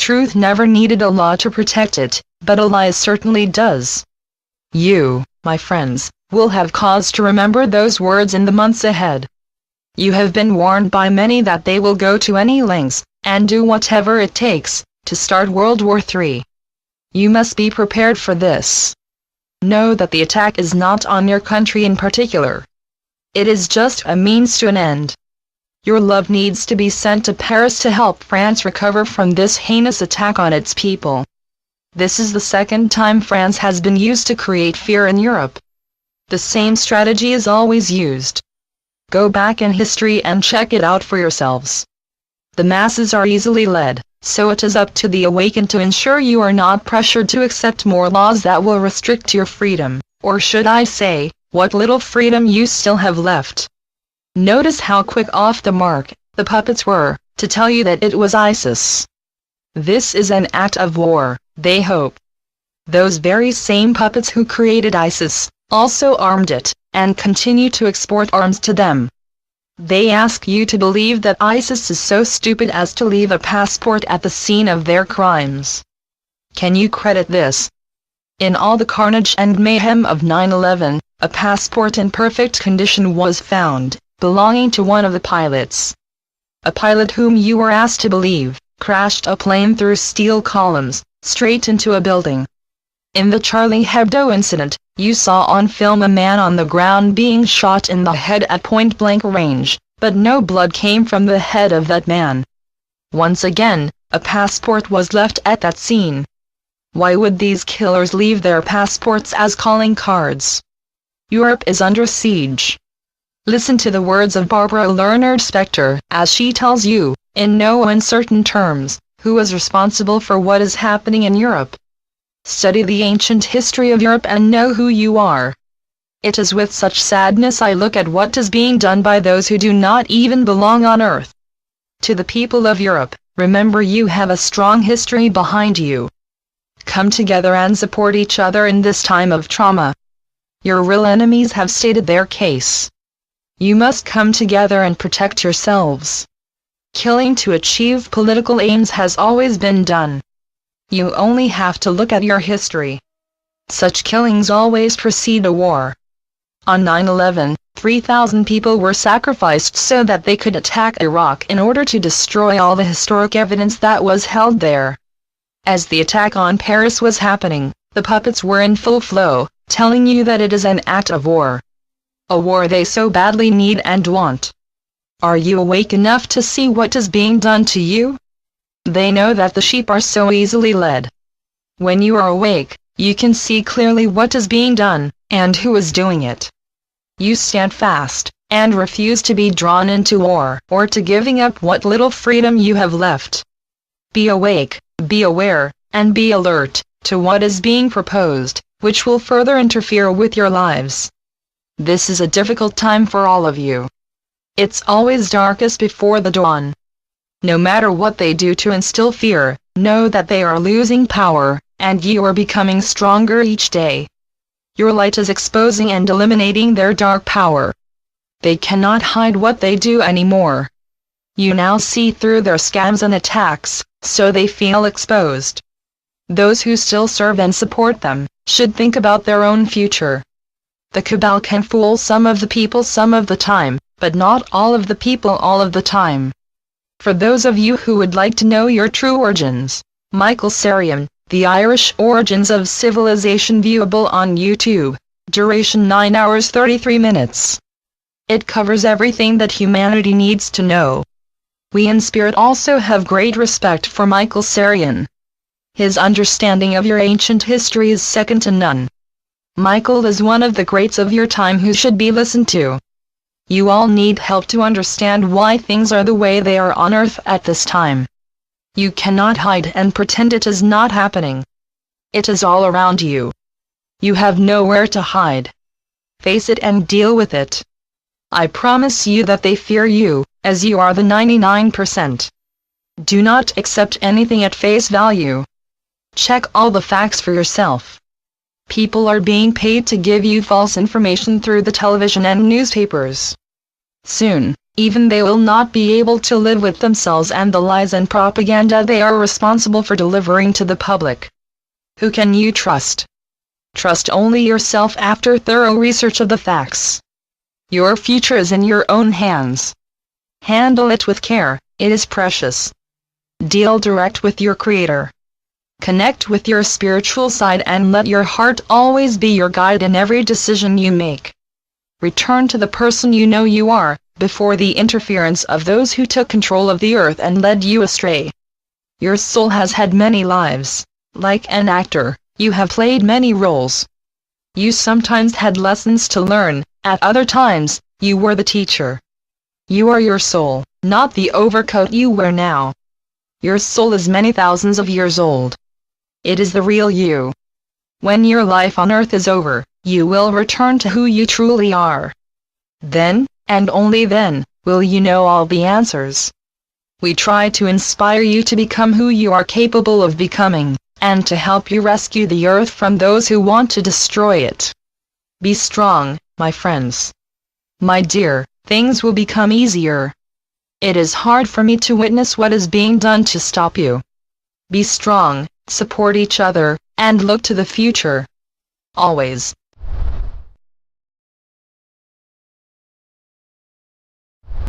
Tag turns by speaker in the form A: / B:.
A: Truth never needed a law to protect it, but a lie certainly does. You, my friends, will have cause to remember those words in the months ahead. You have been warned by many that they will go to any lengths, and do whatever it takes, to start World War III. You must be prepared for this. Know that the attack is not on your country in particular. It is just a means to an end. Your love needs to be sent to Paris to help France recover from this heinous attack on its people. This is the second time France has been used to create fear in Europe. The same strategy is always used. Go back in history and check it out for yourselves. The masses are easily led, so it is up to the awakened to ensure you are not pressured to accept more laws that will restrict your freedom, or should I say, what little freedom you still have left. Notice how quick off the mark the puppets were, to tell you that it was ISIS. This is an act of war, they hope. Those very same puppets who created ISIS, also armed it, and continue to export arms to them. They ask you to believe that ISIS is so stupid as to leave a passport at the scene of their crimes. Can you credit this? In all the carnage and mayhem of 9/11, a passport in perfect condition was found, belonging to one of the pilots. A pilot whom you were asked to believe, crashed a plane through steel columns, straight into a building. In the Charlie Hebdo incident, you saw on film a man on the ground being shot in the head at point-blank range, but no blood came from the head of that man. Once again, a passport was left at that scene. Why would these killers leave their passports as calling cards? Europe is under siege. Listen to the words of Barbara Leonard Spector, as she tells you, in no uncertain terms, who is responsible for what is happening in Europe. Study the ancient history of Europe and know who you are. It is with such sadness I look at what is being done by those who do not even belong on earth. To the people of Europe, remember you have a strong history behind you. Come together and support each other in this time of trauma. Your real enemies have stated their case. You must come together and protect yourselves. Killing to achieve political aims has always been done. You only have to look at your history. Such killings always precede a war. On 9/11, 3,000 people were sacrificed so that they could attack Iraq in order to destroy all the historic evidence that was held there. As the attack on Paris was happening, the puppets were in full flow, telling you that it is an act of war. A war they so badly need and want. Are you awake enough to see what is being done to you? They know that the sheep are so easily led. When you are awake, you can see clearly what is being done, and who is doing it. You stand fast, and refuse to be drawn into war, or to giving up what little freedom you have left. Be awake, be aware, and be alert to what is being proposed, which will further interfere with your lives. This is a difficult time for all of you. It's always darkest before the dawn. No matter what they do to instill fear, know that they are losing power, and you are becoming stronger each day. Your light is exposing and eliminating their dark power. They cannot hide what they do anymore. You now see through their scams and attacks, so they feel exposed. Those who still serve and support them should think about their own future. The cabal can fool some of the people some of the time, but not all of the people all of the time. For those of you who would like to know your true origins, Michael Sarian, The Irish Origins of Civilization, viewable on YouTube, duration 9 hours 33 minutes. It covers everything that humanity needs to know. We in spirit also have great respect for Michael Sarian. His understanding of your ancient history is second to none. Michael is one of the greats of your time who should be listened to. You all need help to understand why things are the way they are on Earth at this time. You cannot hide and pretend it is not happening. It is all around you. You have nowhere to hide. Face it and deal with it. I promise you that they fear you, as you are the 99%. Do not accept anything at face value. Check all the facts for yourself. People are being paid to give you false information through the television and newspapers. Soon, Even they will not be able to live with themselves and the lies and propaganda they are responsible for delivering to the public. Who can you trust? Trust only yourself after thorough research of the facts. Your future is in your own hands. Handle it with care, it is precious. Deal direct with your Creator. Connect with your spiritual side and let your heart always be your guide in every decision you make. Return to the person you know you are, before the interference of those who took control of the earth and led you astray. Your soul has had many lives. Like an actor, you have played many roles. You sometimes had lessons to learn, at other times, you were the teacher. You are your soul, not the overcoat you wear now. Your soul is many thousands of years old. It is the real you. When your life on earth is over, you will return to who you truly are. Then, and only then, will you know all the answers. We try to inspire you to become who you are capable of becoming, and to help you rescue the earth from those who want to destroy it. Be strong, my friends. My dear, things will become easier. It is hard for me to witness what is being done to stop you. Be strong, support each other, and look to the future. Always.